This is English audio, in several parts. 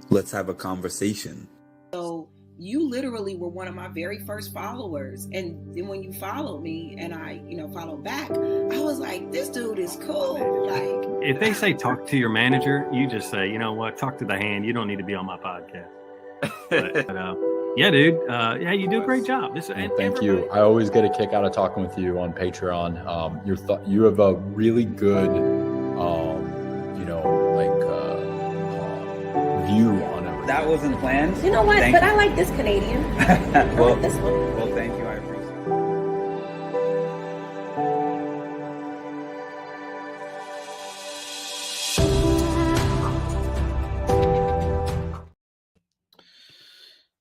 Let's have a conversation. So you literally were one of my very first followers. And then when you followed me and I, followed back, I was like, this dude is cool. Like, if they say talk to your manager, you just say, you know what, talk to the hand. You don't need to be on my podcast. But yeah, dude. Yeah, you do a great job. Thank you. I always get a kick out of talking with you on Patreon. You have a really good, view on everything. That wasn't planned. You know what? I like this Canadian. Well, like this one. Well, thank you. I appreciate it.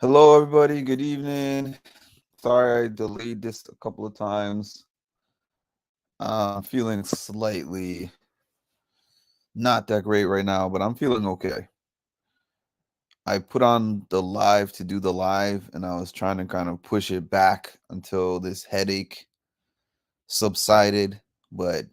Hello, everybody. Good evening. Sorry I delayed this a couple of times. I'm feeling slightly not that great right now, but I'm feeling okay. I put on the live to do the live, and I was trying to kind of push it back until this headache subsided, but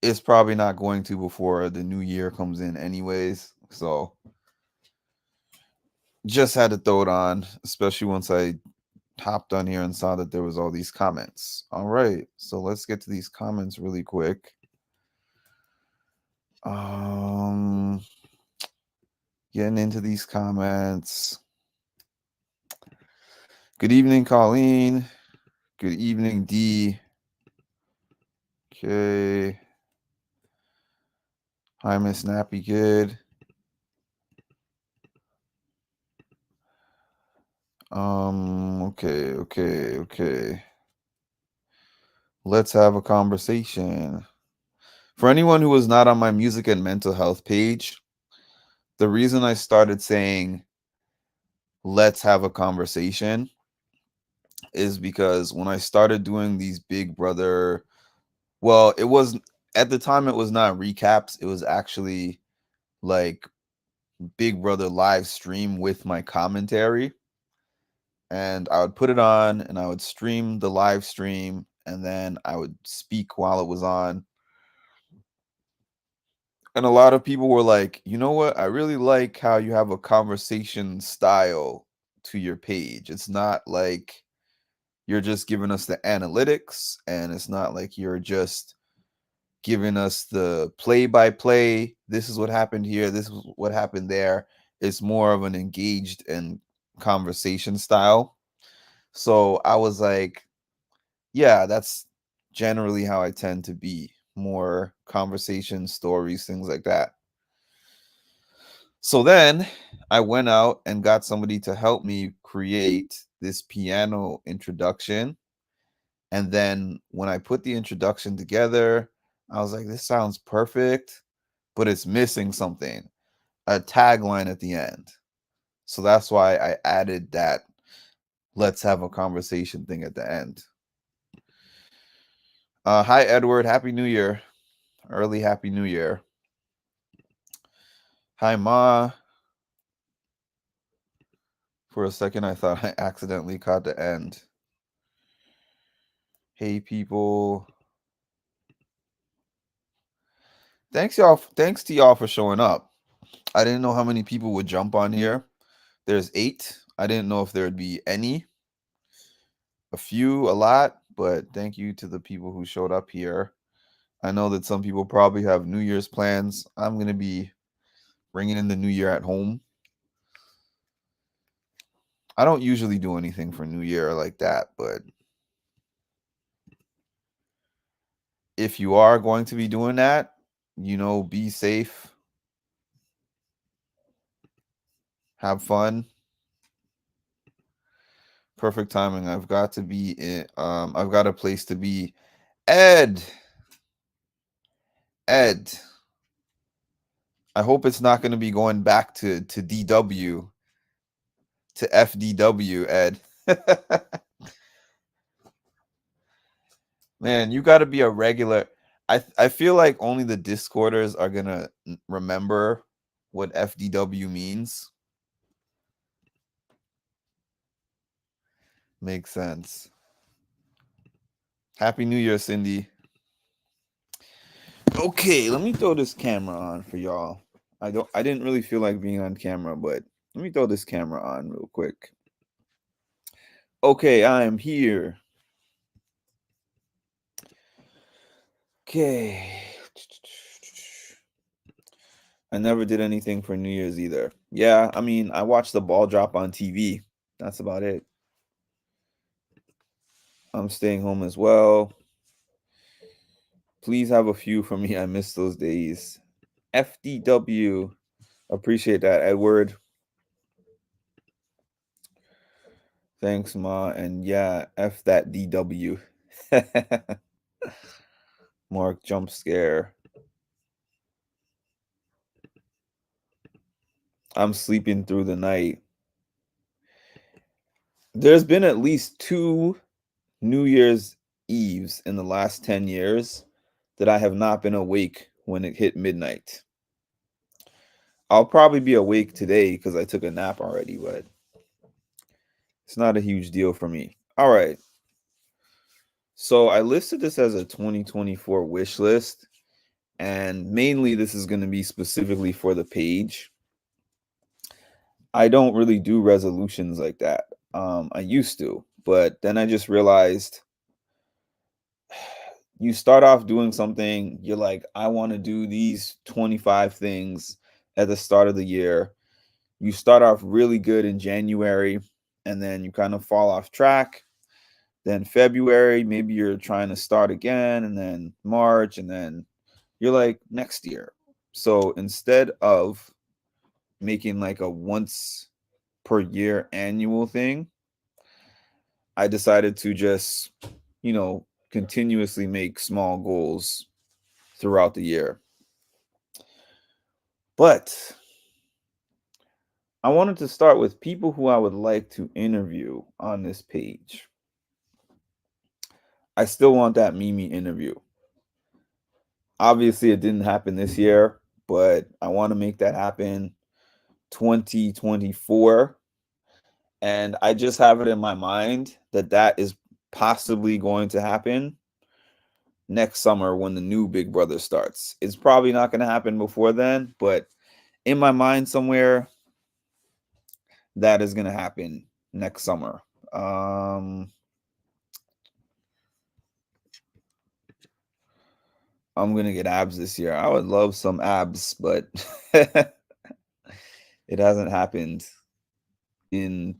it's probably not going to before the new year comes in anyways. So just had to throw it on, especially once I hopped on here and saw that there was all these comments. All right, so let's get to these comments really quick. Getting into these comments. Good evening, Colleen. Good evening, D. Okay. Hi, Miss Snappy Kid. Okay. Let's have a conversation. For anyone who was not on my music and mental health page, the reason I started saying let's have a conversation is because when I started doing these Big Brother, well, it was at the time it was not recaps, it was actually like Big Brother live stream with my commentary. And I would put it on and I would stream the live stream and then I would speak while it was on. And a lot of people were like, you know what? I really like how you have a conversation style to your page. It's not like you're just giving us the analytics, and it's not like you're just giving us the play by play. This is what happened here. This is what happened there. It's more of an engaged and conversation style. So I was like, yeah, that's generally how I tend to be, more conversation, stories, things like that. So then I went out and got somebody to help me create this piano introduction. And then when I put the introduction together, I was like, this sounds perfect, but it's missing something, a tagline at the end. So that's why I added that let's have a conversation thing at the end. Hi, Edward. Happy New Year. Early Happy New Year. Hi, Ma. For a second, I thought I accidentally caught the end. Hey, people. Thanks to y'all for showing up. I didn't know how many people would jump on here. There's 8. I didn't know if there would be any. A few, a lot, but thank you to the people who showed up here. I know that some people probably have New Year's plans. I'm going to be bringing in the new year at home. I don't usually do anything for New Year like that, but if you are going to be doing that, be safe. Have fun. Perfect timing. I've got to be in, I've got a place to be. Ed. I hope it's not going to be going back to DW, to FDW, Ed. Man, you got to be a regular. I feel like only the Discorders are going to remember what FDW means. Makes sense. Happy New Year, Cindy. Okay, let me throw this camera on for y'all. I didn't really feel like being on camera, but let me throw this camera on real quick. Okay, I am here. Okay. I never did anything for New Year's either. Yeah, I mean, I watched the ball drop on TV. That's about it. I'm staying home as well. Please have a few for me. I miss those days. FDW. Appreciate that, Edward. Thanks, Ma. And yeah, F that DW. Mark jump scare. I'm sleeping through the night. There's been at least 2 New Year's Eves in the last 10 years that I have not been awake when it hit midnight. I'll probably be awake today because I took a nap already, but it's not a huge deal for me. All right. So I listed this as a 2024 wish list, and mainly this is going to be specifically for the page. I don't really do resolutions like that. I used to, but then I just realized you start off doing something, you're like, I want to do these 25 things at the start of the year. You start off really good in January, and then you kind of fall off track. Then February, maybe you're trying to start again, and then March, and then you're like, next year. So instead of making like a once per year annual thing, I decided to just, continuously make small goals throughout the year. But I wanted to start with people who I would like to interview on this page. I still want that Mimi interview. Obviously, it didn't happen this year, but I want to make that happen 2024. And I just have it in my mind that that is possibly going to happen next summer when the new Big Brother starts. It's probably not going to happen before then, but in my mind somewhere, that is going to happen next summer. I'm going to get abs this year. I would love some abs, but it hasn't happened in.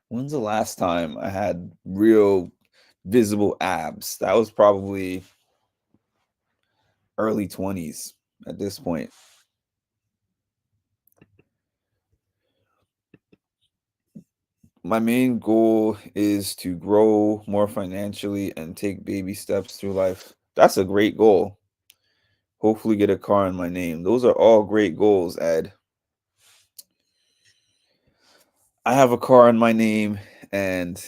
When's the last time I had real visible abs? That was probably early 20s at this point. My main goal is to grow more financially and take baby steps through life. That's a great goal. Hopefully get a car in my name. Those are all great goals, Ed. I have a car in my name and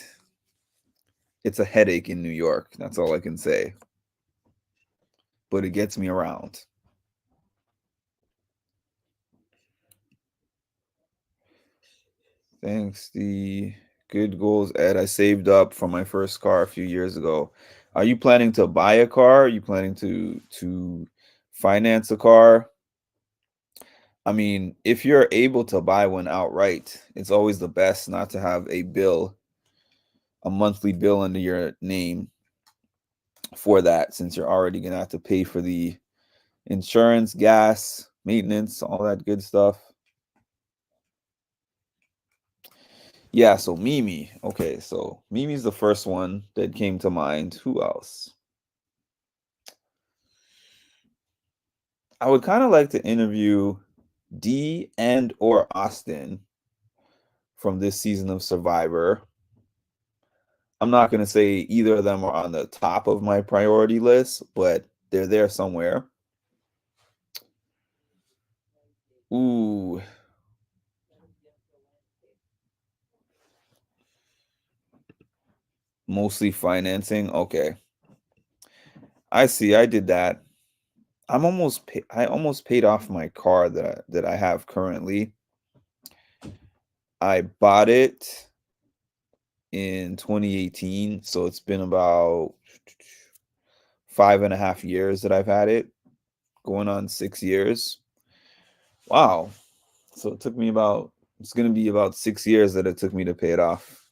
it's a headache in New York. That's all I can say. But it gets me around. Thanks. The good goals, Ed. I saved up for my first car a few years ago. Are you planning to buy a car? Are you planning to finance a car? I mean, if you're able to buy one outright, it's always the best not to have a monthly bill under your name for that, since you're already going to have to pay for the insurance, gas, maintenance, all that good stuff. Yeah, so Mimi. Okay, so Mimi's the first one that came to mind. Who else? I would kind of like to interview Dee and or Austin from this season of Survivor. I'm not going to say either of them are on the top of my priority list, but they're there somewhere. Ooh. Mostly financing. Okay. I see. I did that. I almost paid off my car that I have currently. I bought it in 2018, so it's been about 5.5 years that I've had it, going on 6 years. Wow. So it took me it's going to be about 6 years that it took me to pay it off.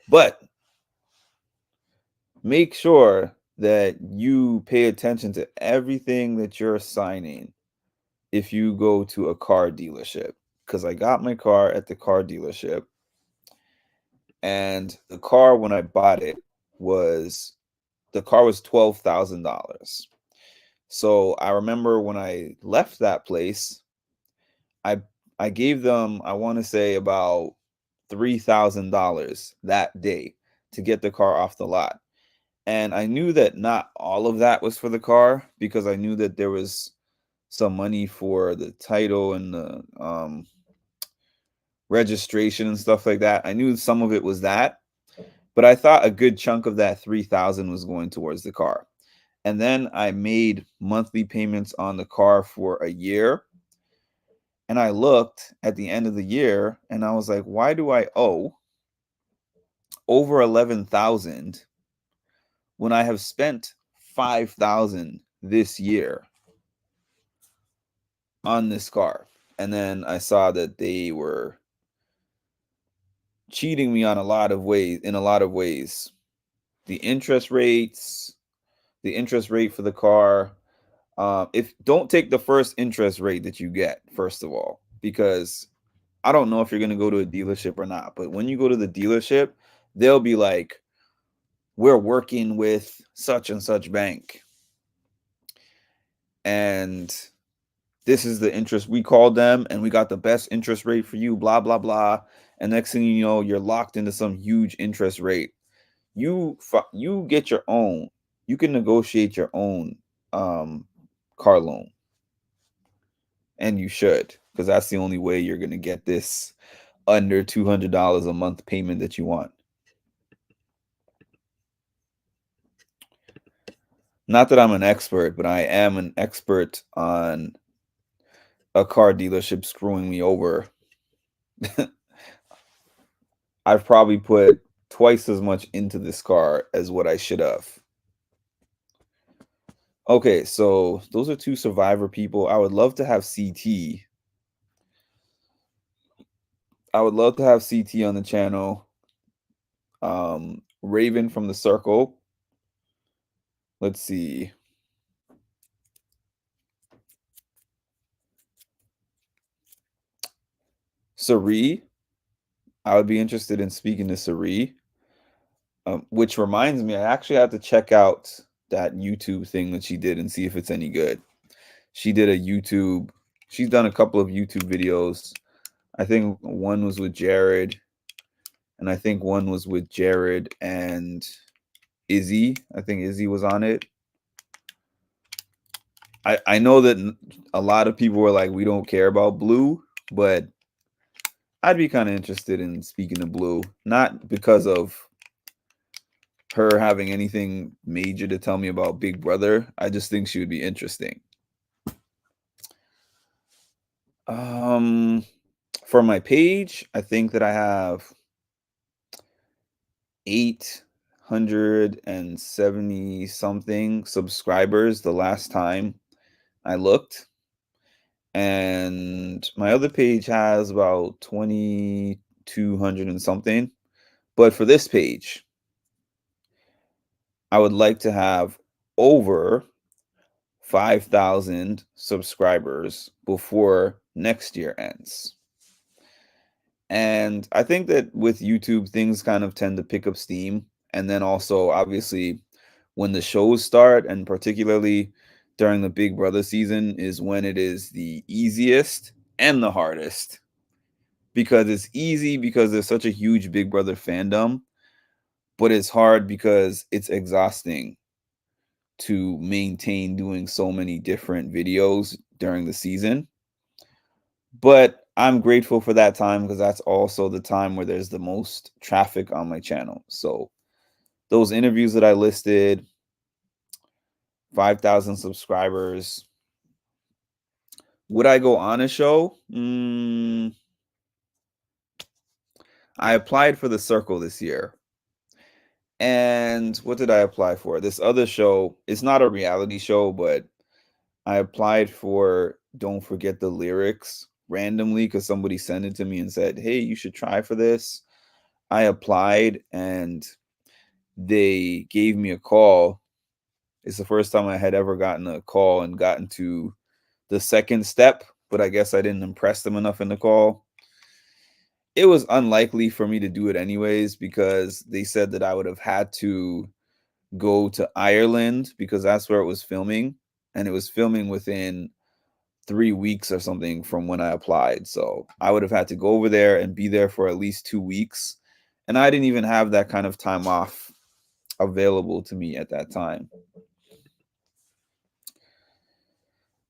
But make sure that you pay attention to everything that you're signing if you go to a car dealership. Because I got my car at the car dealership, and the car, when I bought it, was $12,000. So I remember when I left that place, I I gave them, I want to say, about $3,000 that day to get the car off the lot. And I knew that not all of that was for the car, because I knew that there was some money for the title and the registration and stuff like that. I knew some of it was that, but I thought a good chunk of that 3,000 was going towards the car. And then I made monthly payments on the car for a year. And I looked at the end of the year and I was like, why do I owe over 11,000 when I have spent 5,000 this year on this car? And then I saw that they were cheating me on a lot of ways, in a lot of ways. The interest rates, the interest rate for the car. If don't take the first interest rate that you get, first of all, because I don't know if you're going to go to a dealership or not, but when you go to the dealership, they'll be like, we're working with such and such bank, and this is the interest we called them, and we got the best interest rate for you, blah, blah, blah. And next thing you know, you're locked into some huge interest rate. You get your own. You can negotiate your own car loan, and you should, because that's the only way you're going to get this under $200 a month payment that you want. Not that I'm an expert, but I am an expert on a car dealership screwing me over. I've probably put twice as much into this car as what I should have. Okay, so those are two Survivor people. I would love to have CT. I would love to have CT on the channel. Raven from the Circle. Let's see. Sari. I would be interested in speaking to Sari. Which reminds me, I actually have to check out that YouTube thing that she did and see if it's any good. She did a YouTube. She's done a couple of YouTube videos. I think one was with Jared, and I think one was with Jared and Izzy. I think Izzy was on it. I know that a lot of people were like, we don't care about Blue, but I'd be kind of interested in speaking to Blue, not because of her having anything major to tell me about Big Brother. I just think she would be interesting. For my page, I think that I have 870 something subscribers the last time I looked. And my other page has about 2,200 and something. But for this page, I would like to have over 5,000 subscribers before next year ends. And I think that with YouTube, things kind of tend to pick up steam. And then also, obviously, when the shows start, and particularly during the Big Brother season, is when it is the easiest and the hardest. Because it's easy because there's such a huge Big Brother fandom, but it's hard because it's exhausting to maintain doing so many different videos during the season. But I'm grateful for that time because that's also the time where there's the most traffic on my channel. So those interviews that I listed, 5,000 subscribers. Would I go on a show? I applied for The Circle this year. And what did I apply for? This other show, it's not a reality show, but I applied for Don't Forget the Lyrics randomly because somebody sent it to me and said, hey, you should try for this. I applied and they gave me a call. It's the first time I had ever gotten a call and gotten to the second step, but I guess I didn't impress them enough in the call. It was unlikely for me to do it anyways because they said that I would have had to go to Ireland because that's where it was filming, and it was filming within 3 weeks or something from when I applied. So I would have had to go over there and be there for at least 2 weeks. And I didn't even have that kind of time off available to me at that time.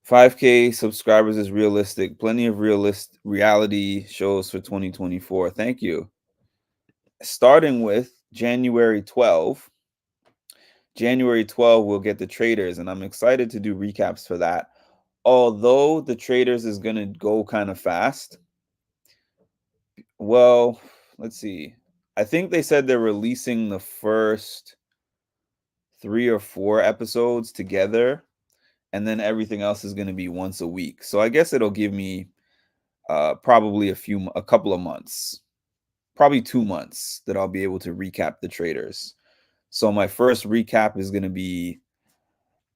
5K subscribers is realistic. Plenty of reality shows for 2024. Thank you. Starting with January 12. January 12, we'll get the traders, and I'm excited to do recaps for that. Although the traders is going to go kind of fast. Well, let's see. I think they said they're releasing the first 3 or 4 episodes together, and then everything else is going to be once a week. So I guess it'll give me probably a couple of months, probably 2 months that I'll be able to recap the traders. So my first recap is going to be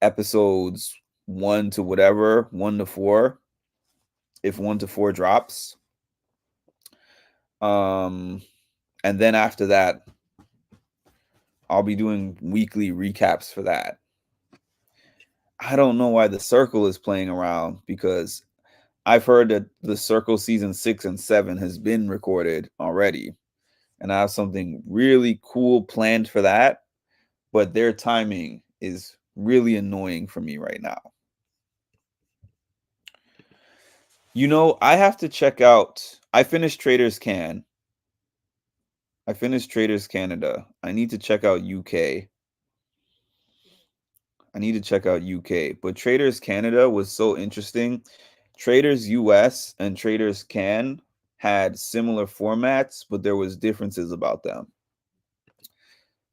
episodes 1 to whatever, 1 to 4, if 1 to 4 drops. And then after that, I'll be doing weekly recaps for that. I don't know why the Circle is playing around because I've heard that the Circle season 6 and 7 has been recorded already. And I have something really cool planned for that. But their timing is really annoying for me right now. You know, I have to check out. I finished Traders Can. I finished Traders Canada. I need to check out UK. But Traders Canada was so interesting. Traders US and Traders Can had similar formats, but there was differences about them.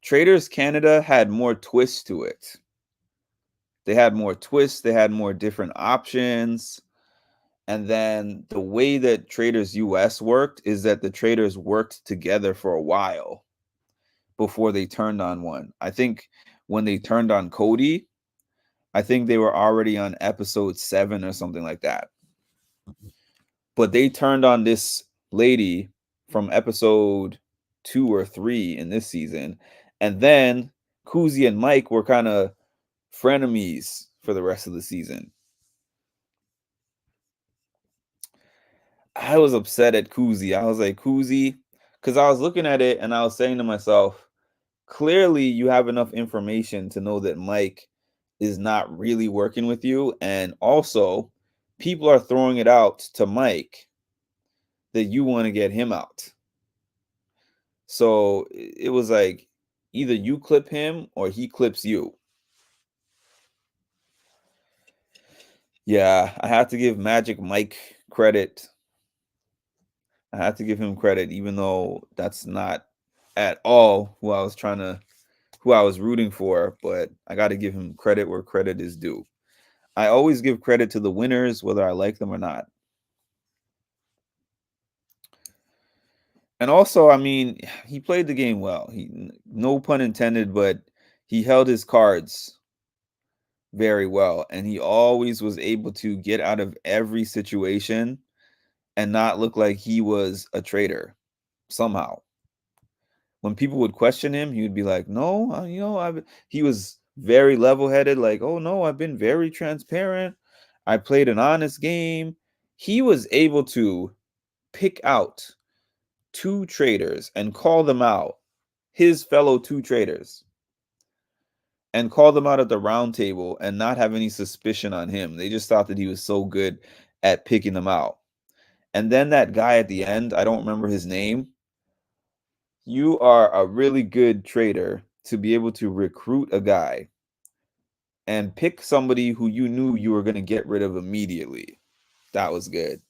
Traders Canada had more twists to it. They had more twists, they had more different options. And then the way that Traders US worked is that the traders worked together for a while before they turned on one. I think when they turned on Cody, I think they were already on episode 7 or something like that. But they turned on this lady from episode 2 or 3 in this season. And then Kuzi and Mike were kind of frenemies for the rest of the season. I was upset at Kuzi. I was like, Kuzi, because I was looking at it and I was saying to myself, clearly you have enough information to know that Mike is not really working with you. And also, people are throwing it out to Mike that you want to get him out. So it was like either you clip him or he clips you. Yeah, I have to give Magic Mike credit. I have to give him credit, even though that's not at all who I was rooting for, but I got to give him credit where credit is due. I always give credit to the winners, whether I like them or not. And also, I mean, he played the game well. No pun intended, but he held his cards very well, and he always was able to get out of every situation and not look like he was a traitor somehow. When people would question him, he would be like, "No, he was very level-headed, like, "Oh no, I've been very transparent. I played an honest game." He was able to pick out 2 traders and call them out, his fellow 2 traders, and call them out at the round table and not have any suspicion on him. They just thought that he was so good at picking them out. And then that guy at the end, I don't remember his name. You are a really good trader to be able to recruit a guy and pick somebody who you knew you were going to get rid of immediately. That was good.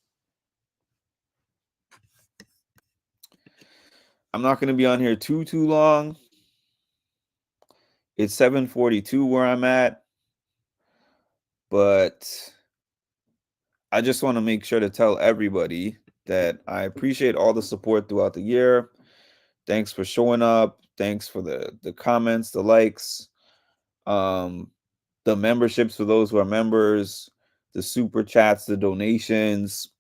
I'm not going to be on here too long. It's 7:42 where I'm at. but I just want to make sure to tell everybody that I appreciate all the support throughout the year. Thanks for showing up. Thanks for the comments, the likes, the memberships for those who are members, the super chats, the donations,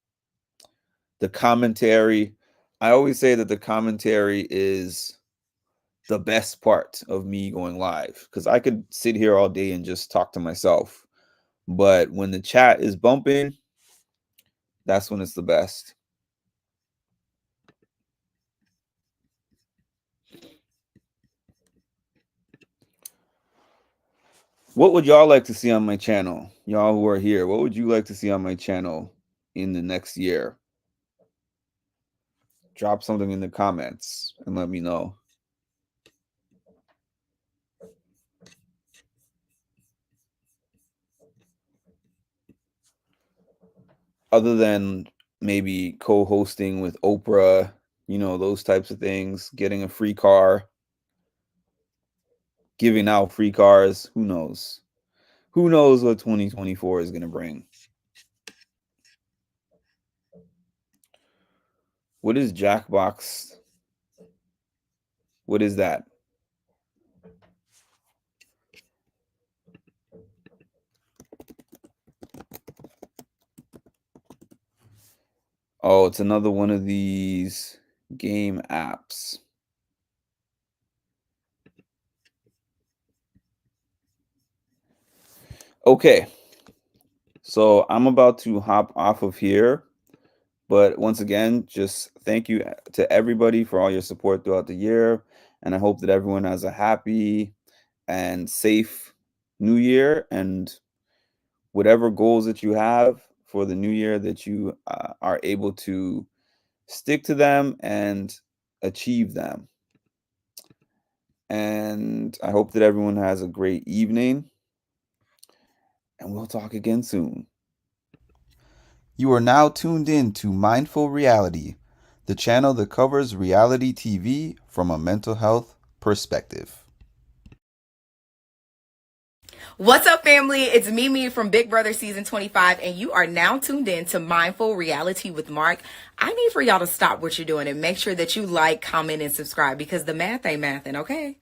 the commentary. I always say that the commentary is the best part of me going live, because I could sit here all day and just talk to myself. But when the chat is bumping, that's when it's the best. What would y'all like to see on my channel? Y'all who are here, what would you like to see on my channel in the next year? Drop something in the comments and let me know. Other than maybe co-hosting with Oprah, you know, those types of things, getting a free car, giving out free cars, who knows? Who knows what 2024 is going to bring? What is Jackbox? What is that? Oh, it's another one of these game apps. Okay, so I'm about to hop off of here, but once again, just thank you to everybody for all your support throughout the year, and I hope that everyone has a happy and safe new year, and whatever goals that you have for the new year, that you are able to stick to them and achieve them. And I hope that everyone has a great evening, and we'll talk again soon. You are now tuned in to Mindful Reality, the channel that covers reality TV from a mental health perspective. What's up, family? It's Mimi from Big Brother Season 25, and you are now tuned in to Mindful Reality with Mark. I need for y'all to stop what you're doing and make sure that you like, comment, and subscribe, because the math ain't mathin', okay?